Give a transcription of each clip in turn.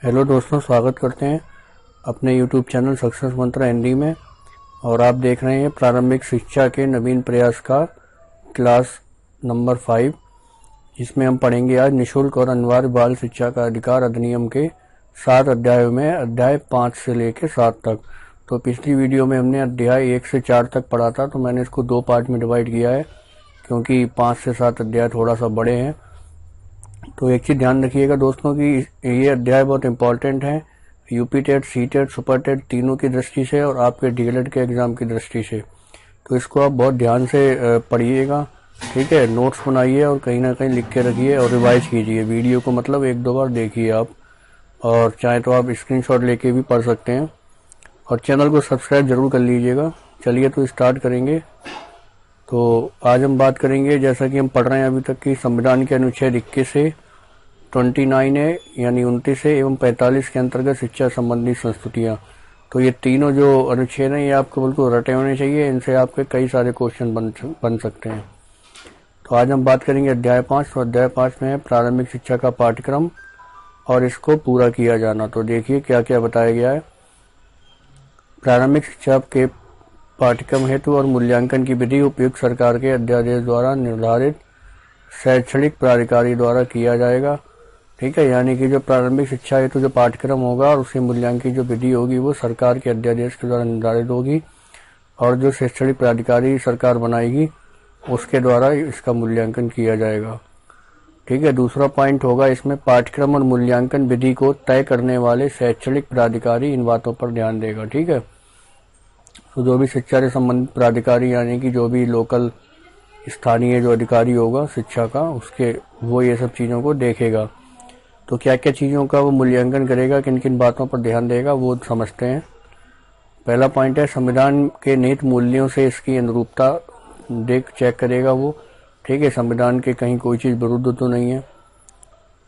Hello दोस्तों, स्वागत करते हैं अपने YouTube चैनल सक्सेस मंत्र हिंदी में। और आप देख रहे हैं प्रारंभिक शिक्षा के नवीन प्रयास का क्लास नंबर 5, जिसमें हम पढ़ेंगे आज निःशुल्क और अनिवार्य बाल शिक्षा का अधिकार अधिनियम के 7 अध्यायों में अध्याय 5 से लेकर 7 तक। तो पिछली वीडियो में हमने अध्याय 1 से 4 तक पढ़ा था, तो मैंने इसको 2 पार्ट में डिवाइड किया है क्योंकि 5 से 7 अध्याय थोड़ा सा बड़े हैं। तो एक चीज ध्यान रखिएगा दोस्तों कि ये अध्याय बहुत इंपॉर्टेंट है UP TET, C TET, super TET तीनों की दृष्टि से और आपके डीएलएड के एग्जाम की दृष्टि से। तो इसको आप बहुत ध्यान से पढ़िएगा, ठीक है। नोट्स बनाइए और कहीं ना कहीं लिख के रखिए और रिवाइज कीजिए। वीडियो को मतलब 1-2 बार देखिए आप, और चाहे तो आप स्क्रीनशॉट लेके भी पढ़ सकते हैं। और चैनल को सब्सक्राइब जरूर कर लीजिएगा। चलिए तो स्टार्ट करेंगे। तो आज हम बात करेंगे, जैसा कि हम पढ़ रहे हैं अभी तक, की संविधान के अनुच्छेद 21 से 29 है यानी 29 है एवं 45 के अंतर्गत शिक्षा संबंधी संस्तुतियां। तो ये तीनों जो अनुच्छेद हैं ये आपको बिल्कुल रटे होने चाहिए, इनसे आपके कई सारे क्वेश्चन बन सकते हैं। तो आज हम बात करेंगे अध्याय 5। तो अध्याय 5 में है प्रारंभिक शिक्षा का पाठ्यक्रम और इसको पूरा किया जाना। तो देखिए क्या क्या बताया गया है। प्रारंभिक शिक्षा के पाठ्यक्रम हेतु और मूल्यांकन की विधि उपयुक्त सरकार के अध्यादेश द्वारा निर्धारित शैक्षणिक प्राधिकारी द्वारा किया जाएगा, ठीक है। यानी कि जो प्रारंभिक शिक्षा हेतु जो पाठ्यक्रम होगा और उसके मूल्यांकन की जो विधि होगी वो सरकार के अध्यादेश के द्वारा निर्धारित होगी, और जो शैक्षणिक प्राधिकारी सरकार बनाएगी उसके द्वारा इसका मूल्यांकन किया जाएगा, ठीक है। दूसरा पॉइंट होगा इसमें, पाठ्यक्रम और मूल्यांकन विधि को तय करने वाले शैक्षणिक प्राधिकारी इन बातों पर ध्यान देगा, ठीक है। तो जो भी शिक्षा से संबंधित प्राधिकारी यानी कि जो भी लोकल स्थानीय जो अधिकारी होगा शिक्षा का, उसके वो ये सब चीजों को देखेगा। तो क्या क्या चीजों का वो मूल्यांकन करेगा, किन किन बातों पर ध्यान देगा, वो समझते हैं। पहला पॉइंट है, संविधान के निहित मूल्यों से इसकी अनुरूपता चेक करेगा वो, ठीक है। संविधान के कहीं कोई चीज विरुद्ध तो नहीं है।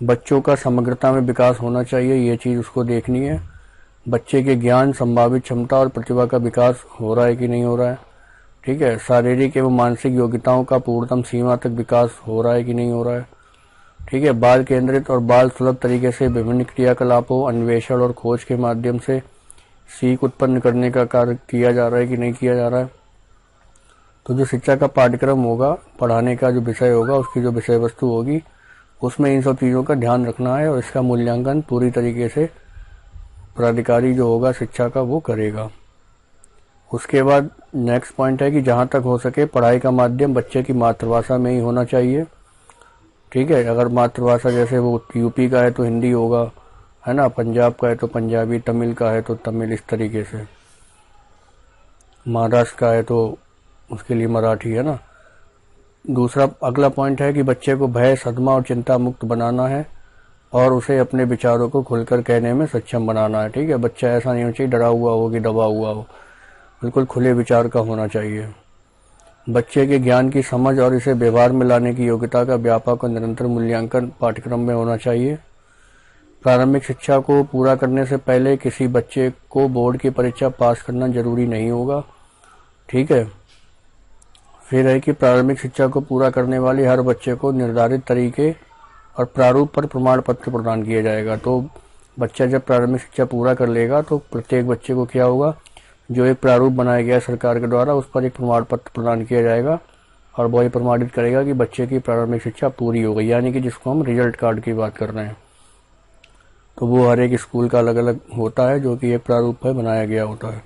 बच्चों का समग्रता में विकास होना चाहिए, ये चीज उसको देखनी है। बच्चे के ज्ञान, संभावित क्षमता और प्रतिभा का विकास हो रहा है कि नहीं हो रहा है, ठीक है। शारीरिक एवं मानसिक योग्यताओं का पूर्णतम सीमा तक विकास हो रहा है कि नहीं हो रहा है, ठीक है। बाल केंद्रित और बाल सुलभ तरीके से विभिन्न क्रियाकलापों, अन्वेषण और खोज के माध्यम से सीख उत्पन्न करने का कार्य किया जा रहा है कि नहीं किया जा रहा है। तो जो शिक्षा का पाठ्यक्रम होगा, पढ़ाने का जो विषय होगा, उसकी जो विषय वस्तु होगी, उसमें इन सब चीजों का ध्यान रखना है और इसका मूल्यांकन पूरी तरीके से प्राधिकारी जो होगा शिक्षा का वो करेगा। उसके बाद नेक्स्ट पॉइंट है कि जहां तक हो सके पढ़ाई का माध्यम बच्चे की मातृभाषा में ही होना चाहिए, ठीक है। अगर मातृभाषा जैसे वो यूपी का है तो हिंदी होगा, है ना, पंजाब का है तो पंजाबी, तमिल का है तो तमिल, इस तरीके से। महाराष्ट्र का है तो उसके लिए मराठी, है ना। दूसरा अगला पॉइंट है कि बच्चे को भय, सदमा और चिंता मुक्त बनाना है और उसे अपने विचारों को खुलकर कहने में सक्षम बनाना है, ठीक है। बच्चा ऐसा नहीं होना चाहिए डरा हुआ हो कि दबा हुआ हो, बिल्कुल खुले विचार का होना चाहिए। बच्चे के ज्ञान की समझ और इसे व्यवहार में लाने की योग्यता का व्यापक और निरंतर मूल्यांकन पाठ्यक्रम में होना चाहिए। प्रारंभिक शिक्षा को पूरा करने से पहले किसी बच्चे को बोर्ड की परीक्षा पास करना जरूरी नहीं होगा, ठीक है। फिर है कि प्रारंभिक शिक्षा को पूरा करने वाले हर बच्चे को निर्धारित तरीके और प्रारूप पर प्रमाण पत्र प्रदान किया जाएगा। तो बच्चा जब प्रारंभिक शिक्षा पूरा कर लेगा तो प्रत्येक बच्चे को क्या होगा, जो एक प्रारूप बनाया गया सरकार के द्वारा, उस पर एक प्रमाण पत्र प्रदान किया जाएगा और वही प्रमाणित करेगा कि बच्चे की प्रारंभिक शिक्षा पूरी हो गई, यानी कि जिसको हम रिजल्ट कार्ड की बात कर रहे हैं। तो वो हर एक स्कूल का अलग अलग होता है, जो कि एक प्रारूप पर बनाया गया होता है।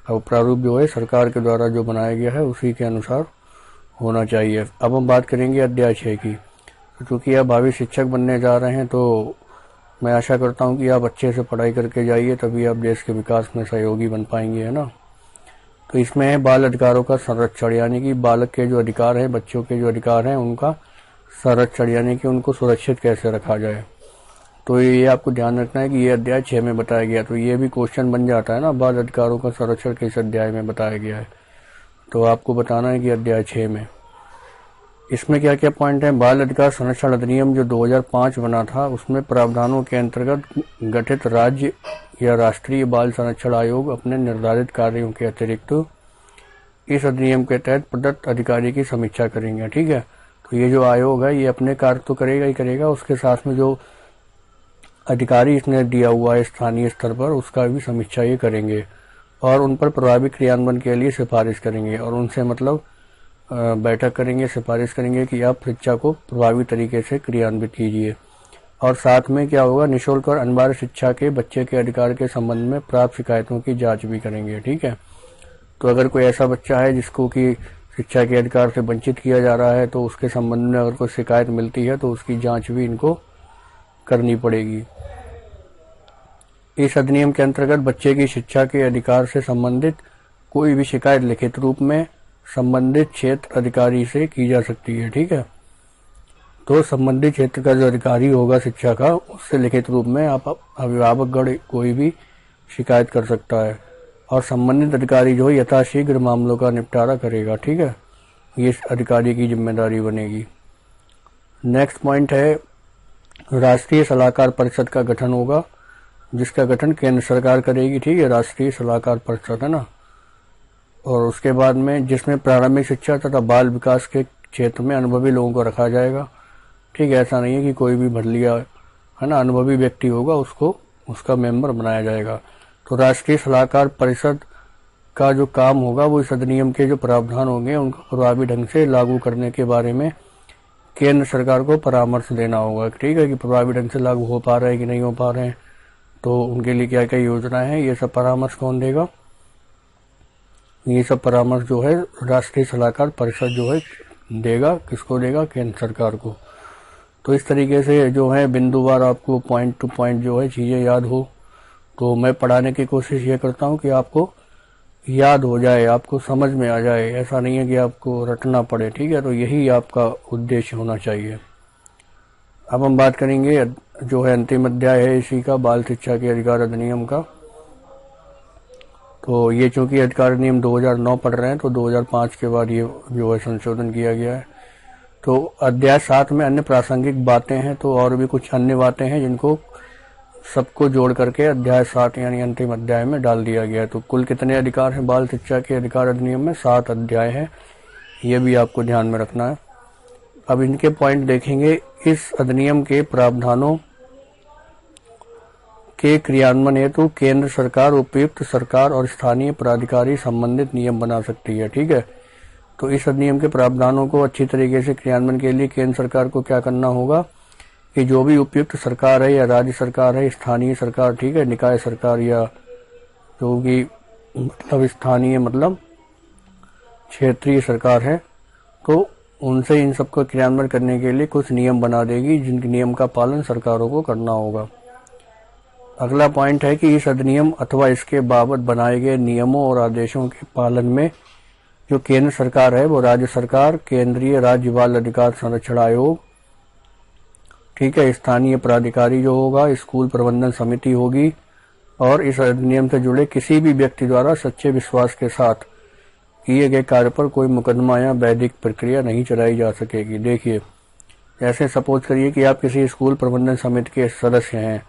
अब प्रारूप जो है सरकार के द्वारा जो बनाया गया है उसी के अनुसार होना चाहिए। अब हम बात करेंगे अध्याय 6 की। क्योंकि आप भावी शिक्षक बनने जा रहे हैं तो मैं आशा करता हूं कि आप अच्छे से पढ़ाई करके जाइए, तभी आप देश के विकास में सहयोगी बन पाएंगे, है ना। तो इसमें है बाल अधिकारों का संरक्षण, यानी कि बालक के जो अधिकार हैं, बच्चों के जो अधिकार हैं, उनका संरक्षण, यानी कि उनको सुरक्षित कैसे रखा जाए। तो ये आपको ध्यान रखना है कि ये अध्याय 6 में बताया गया। तो ये भी क्वेश्चन बन जाता है ना, बाल अधिकारों का संरक्षण किस अध्याय में बताया गया है, तो आपको बताना है कि अध्याय 6 में। इसमें क्या क्या पॉइंट है। बाल अधिकार संरक्षण अधिनियम जो 2005 बना था, उसमें प्रावधानों के अंतर्गत गठित राज्य या राष्ट्रीय बाल संरक्षण आयोग अपने निर्धारित कार्यों के अतिरिक्त इस अधिनियम के तहत प्रदत्त अधिकारी की समीक्षा करेंगे, ठीक है। तो ये जो आयोग है ये अपने कार्य तो करेगा ही करेगा, उसके साथ में जो अधिकारी इसने दिया हुआ है स्थानीय स्तर पर, उसका भी समीक्षा ये करेंगे और उन पर प्रभावी क्रियान्वयन के लिए सिफारिश करेंगे और उनसे मतलब बैठक करेंगे, सिफारिश करेंगे कि आप शिक्षा को प्रभावी तरीके से क्रियान्वित कीजिए। और साथ में क्या होगा, निःशुल्क और अनिवार्य शिक्षा के बच्चे के अधिकार के संबंध में प्राप्त शिकायतों की जांच भी करेंगे। ठीक है, तो अगर कोई ऐसा बच्चा है जिसको कि शिक्षा के अधिकार से वंचित किया जा रहा है तो उसके संबंध में अगर कोई शिकायत मिलती है तो उसकी जांच भी इनको करनी पड़ेगी। इस अधिनियम के अंतर्गत बच्चे की शिक्षा के अधिकार से संबंधित कोई भी शिकायत लिखित रूप में संबंधित क्षेत्र अधिकारी से की जा सकती है। ठीक है, तो संबंधित क्षेत्र का जो अधिकारी होगा शिक्षा का, उससे लिखित रूप में आप अभिभावकगण कोई भी शिकायत कर सकता है और संबंधित अधिकारी जो यथाशीघ्र मामलों का निपटारा करेगा। ठीक है, ये इस अधिकारी की जिम्मेदारी बनेगी। नेक्स्ट पॉइंट है, राष्ट्रीय सलाहकार परिषद का गठन होगा, जिसका गठन केंद्र सरकार करेगी। ठीक है, राष्ट्रीय सलाहकार परिषद है ना। और उसके बाद में जिसमें प्रारंभिक शिक्षा तथा बाल विकास के क्षेत्र में अनुभवी लोगों को रखा जाएगा। ठीक है, ऐसा नहीं है कि कोई भी भर लिया है ना, अनुभवी व्यक्ति होगा उसको उसका मेंबर बनाया जाएगा। तो राष्ट्रीय सलाहकार परिषद का जो काम होगा वो इस अधिनियम के जो प्रावधान होंगे उनको प्रभावी ढंग से लागू करने के बारे में केंद्र सरकार को परामर्श देना होगा। ठीक है, कि प्रभावी ढंग से लागू हो पा रहे हैं कि नहीं हो पा रहे हैं, तो उनके लिए क्या क्या योजनाएं हैं, ये सब परामर्श कौन देगा, ये सब परामर्श जो है राष्ट्रीय सलाहकार परिषद जो है देगा। किसको देगा, केंद्र सरकार को। तो इस तरीके से जो है बिंदुवार आपको पॉइंट टू पॉइंट जो है चीजें याद हो, तो मैं पढ़ाने की कोशिश ये करता हूँ कि आपको याद हो जाए, आपको समझ में आ जाए, ऐसा नहीं है कि आपको रटना पड़े। ठीक है, तो यही आपका उद्देश्य होना चाहिए। अब हम बात करेंगे जो है अंतिम अध्याय है इसी का, बाल शिक्षा के अधिकार अधिनियम का। तो ये चूंकि अधिकार अधिनियम 2009 पढ़ रहे हैं तो 2005 के बाद ये जो है संशोधन किया गया है। तो अध्याय 7 में अन्य प्रासंगिक बातें हैं, तो और भी कुछ अन्य बातें हैं जिनको सबको जोड़ करके अध्याय 7 यानी अंतिम अध्याय में डाल दिया गया है। तो कुल कितने अधिकार हैं बाल शिक्षा के अधिकार अधिनियम में, 7 अध्याय हैं, ये भी आपको ध्यान में रखना है। अब इनके पॉइंट देखेंगे। इस अधिनियम के प्रावधानों के क्रियान्वयन हेतु केंद्र सरकार, उपयुक्त सरकार और स्थानीय प्राधिकारी संबंधित नियम बना सकती है। ठीक है, तो इस अधिनियम के प्रावधानों को अच्छी तरीके से क्रियान्वयन के लिए केंद्र सरकार को क्या करना होगा कि जो भी उपयुक्त सरकार है या राज्य सरकार है, स्थानीय सरकार, ठीक है, निकाय सरकार या जो भी मतलब स्थानीय मतलब क्षेत्रीय सरकार है, तो उनसे इन सबको क्रियान्वयन करने के लिए कुछ नियम बना देगी, जिनके नियम का पालन सरकारों को करना होगा। अगला पॉइंट है कि इस अधिनियम अथवा इसके बाबत बनाए गए नियमों और आदेशों के पालन में जो केंद्र सरकार है वो राज्य सरकार, केंद्रीय राज्य बाल अधिकार संरक्षण आयोग, ठीक है, स्थानीय प्राधिकारी जो होगा, स्कूल प्रबंधन समिति होगी और इस अधिनियम से जुड़े किसी भी व्यक्ति द्वारा सच्चे विश्वास के साथ किए गए कार्य पर कोई मुकदमा या वैधिक प्रक्रिया नहीं चलाई जा सकेगी। देखिए, ऐसे सपोज करिए कि आप किसी स्कूल प्रबंधन समिति के सदस्य हैं,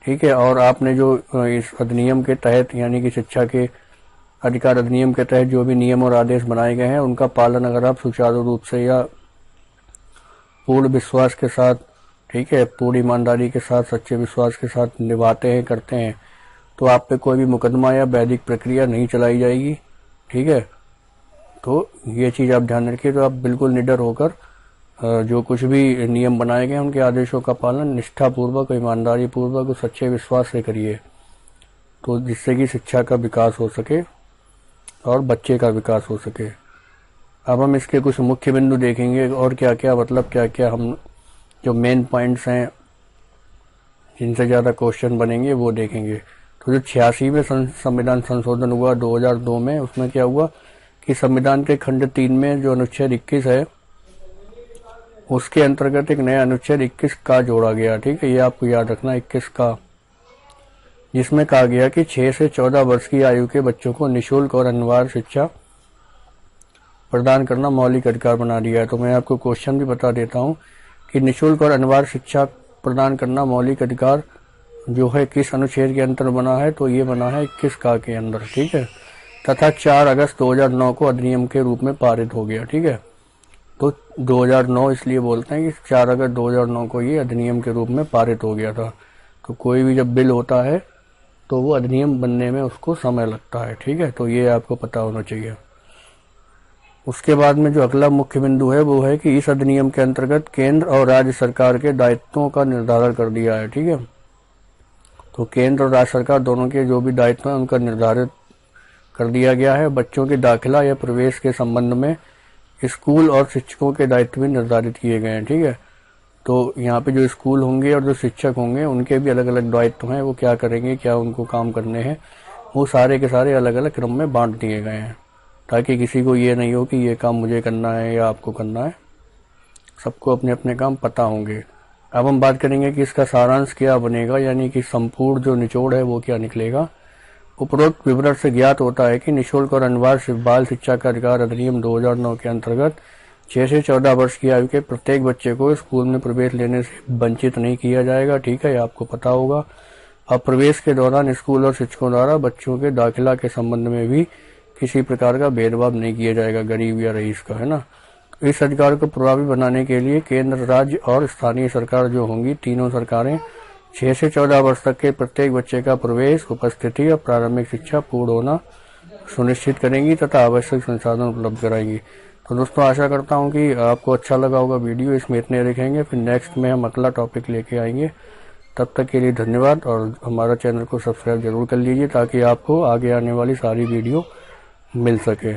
ठीक है, और आपने जो इस अधिनियम के तहत यानी कि शिक्षा के अधिकार अधिनियम के तहत जो भी नियम और आदेश बनाए गए हैं उनका पालन अगर आप सुचारू रूप से या पूर्ण विश्वास के साथ, ठीक है, पूरी ईमानदारी के साथ, सच्चे विश्वास के साथ निभाते हैं, करते हैं, तो आप पे कोई भी मुकदमा या वैधिक प्रक्रिया नहीं चलाई जाएगी। ठीक है, तो ये चीज आप ध्यान रखिए। तो आप बिल्कुल निडर होकर जो कुछ भी नियम बनाए गए उनके आदेशों का पालन निष्ठापूर्वक, ईमानदारी पूर्वक और सच्चे विश्वास से करिए, तो जिससे कि शिक्षा का विकास हो सके और बच्चे का विकास हो सके। अब हम इसके कुछ मुख्य बिंदु देखेंगे और क्या क्या मतलब क्या क्या हम जो मेन पॉइंट्स हैं जिनसे ज्यादा क्वेश्चन बनेंगे वो देखेंगे। तो जो 86वें संविधान संशोधन हुआ 2002 में, उसमें क्या हुआ कि संविधान के खंड 3 में जो अनुच्छेद 21 है उसके अंतर्गत एक नया अनुच्छेद 21 का जोड़ा गया। ठीक है, ये आपको याद रखना, 21 का, जिसमें कहा गया कि 6 से 14 वर्ष की आयु के बच्चों को निःशुल्क और अनिवार्य शिक्षा प्रदान करना मौलिक अधिकार बना दिया है। तो मैं आपको क्वेश्चन भी बता देता हूं कि निःशुल्क और अनिवार्य शिक्षा प्रदान करना मौलिक अधिकार जो है किस अनुच्छेद के अंतर बना है, तो ये बना है 21 का के अंदर। ठीक है, तथा 4 अगस्त 2009 को अधिनियम के रूप में पारित हो गया। ठीक है, तो 2009 इसलिए बोलते हैं कि 4 अगस्त 2009 को ये अधिनियम के रूप में पारित हो गया था। तो कोई भी जब बिल होता है तो वो अधिनियम बनने में उसको समय लगता है। ठीक है, तो ये आपको पता होना चाहिए। उसके बाद में जो अगला मुख्य बिंदु है वो है कि इस अधिनियम के अंतर्गत केंद्र और राज्य सरकार के दायित्वों का निर्धारण कर दिया है। ठीक है, तो केंद्र और राज्य सरकार दोनों के जो भी दायित्व हैं उनका निर्धारित कर दिया गया है। बच्चों के दाखिला या प्रवेश के संबंध में स्कूल और शिक्षकों के दायित्व भी निर्धारित किए गए हैं। ठीक है, तो यहाँ पे जो स्कूल होंगे और जो शिक्षक होंगे उनके भी अलग अलग दायित्व हैं, वो क्या करेंगे, क्या उनको काम करने हैं, वो सारे के सारे अलग अलग क्रम में बांट दिए गए हैं, ताकि किसी को ये नहीं हो कि ये काम मुझे करना है या आपको करना है। सबको अपने अपने काम पता होंगे। अब हम बात करेंगे कि इसका सारांश क्या बनेगा, यानी कि संपूर्ण जो निचोड़ है वो क्या निकलेगा। उपरोक्त विवरण से ज्ञात होता है कि निःशुल्क और अनिवार्य बाल शिक्षा का अधिकार अधिनियम 2009 के अंतर्गत 6 से 14 वर्ष की आयु के प्रत्येक बच्चे को स्कूल में प्रवेश लेने से वंचित नहीं किया जाएगा। ठीक है, आपको पता होगा। अब प्रवेश के दौरान स्कूल और शिक्षकों द्वारा बच्चों के दाखिला के संबंध में भी किसी प्रकार का भेदभाव नहीं किया जाएगा, गरीब या रईस का, है ना। इस अधिकार को प्रभावी बनाने के लिए केंद्र, राज्य और स्थानीय सरकार जो होंगी, तीनों सरकारें 6 से 14 वर्ष तक के प्रत्येक बच्चे का प्रवेश, उपस्थिति और प्रारंभिक शिक्षा पूर्ण होना सुनिश्चित करेंगी तथा आवश्यक संसाधन उपलब्ध कराएंगी। तो दोस्तों, आशा करता हूं कि आपको अच्छा लगा होगा वीडियो। इसमें इतने लिखेंगे, फिर नेक्स्ट में हम अगला टॉपिक लेके आएंगे। तब तक के लिए धन्यवाद, और हमारा चैनल को सब्सक्राइब जरूर कर लीजिए ताकि आपको आगे आने वाली सारी वीडियो मिल सके।